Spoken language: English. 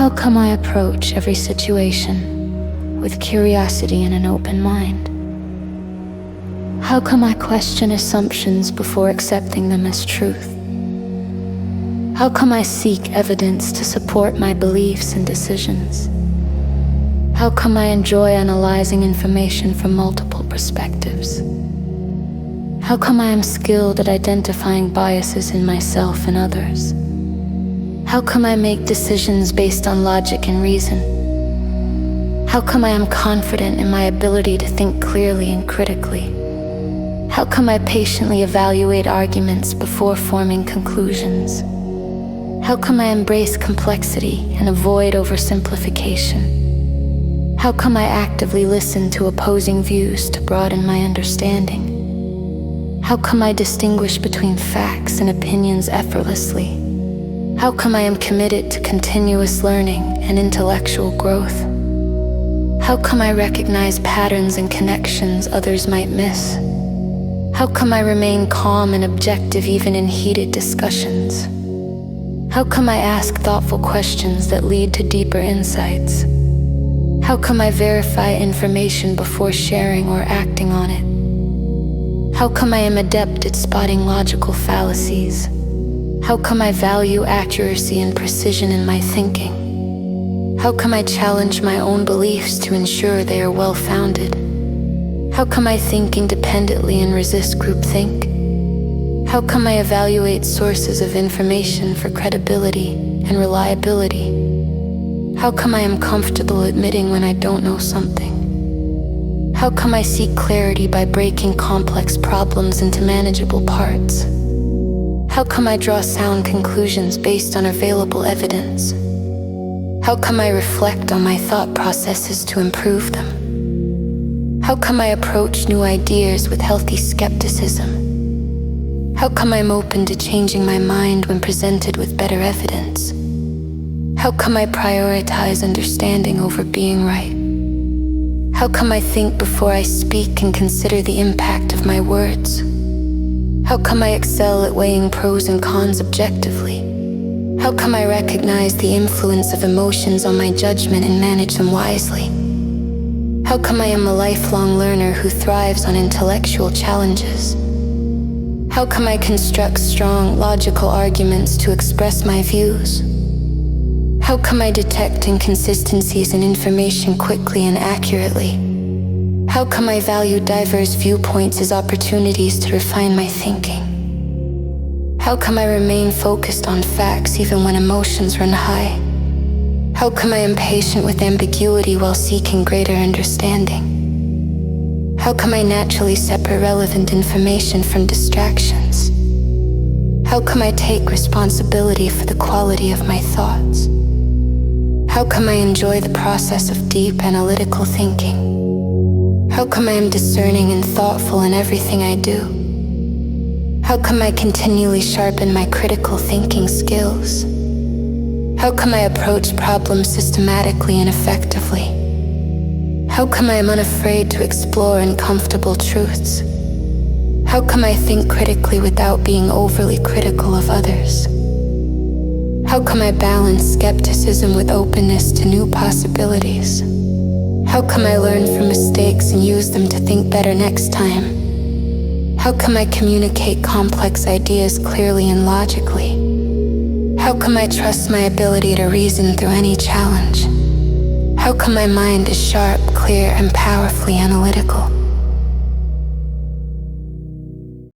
How come I approach every situation with curiosity and an open mind? How come I question assumptions before accepting them as truth? How come I seek evidence to support my beliefs and decisions? How come I enjoy analyzing information from multiple perspectives? How come I am skilled at identifying biases in myself and others? How come I make decisions based on logic and reason? How come I am confident in my ability to think clearly and critically? How come I patiently evaluate arguments before forming conclusions? How come I embrace complexity and avoid oversimplification? How come I actively listen to opposing views to broaden my understanding? How come I distinguish between facts and opinions effortlessly? How come I am committed to continuous learning and intellectual growth? How come I recognize patterns and connections others might miss? How come I remain calm and objective even in heated discussions? How come I ask thoughtful questions that lead to deeper insights? How come I verify information before sharing or acting on it? How come I am adept at spotting logical fallacies? How come I value accuracy and precision in my thinking? How come I challenge my own beliefs to ensure they are well-founded? How come I think independently and resist groupthink? How come I evaluate sources of information for credibility and reliability? How come I am comfortable admitting when I don't know something? How come I seek clarity by breaking complex problems into manageable parts? How come I draw sound conclusions based on available evidence? How come I reflect on my thought processes to improve them? How come I approach new ideas with healthy skepticism? How come I'm open to changing my mind when presented with better evidence? How come I prioritize understanding over being right? How come I think before I speak and consider the impact of my words? How come I excel at weighing pros and cons objectively? How come I recognize the influence of emotions on my judgment and manage them wisely? How come I am a lifelong learner who thrives on intellectual challenges? How come I construct strong, logical arguments to express my views? How come I detect inconsistencies in information quickly and accurately? How come I value diverse viewpoints as opportunities to refine my thinking? How come I remain focused on facts even when emotions run high? How come I am patient with ambiguity while seeking greater understanding? How come I naturally separate relevant information from distractions? How come I take responsibility for the quality of my thoughts? How come I enjoy the process of deep analytical thinking? How come I am discerning and thoughtful in everything I do? How come I continually sharpen my critical thinking skills? How come I approach problems systematically and effectively? How come I am unafraid to explore uncomfortable truths? How come I think critically without being overly critical of others? How come I balance skepticism with openness to new possibilities? How come I learn from mistakes and use them to think better next time? How come I communicate complex ideas clearly and logically? How come I trust my ability to reason through any challenge? How come my mind is sharp, clear, and powerfully analytical?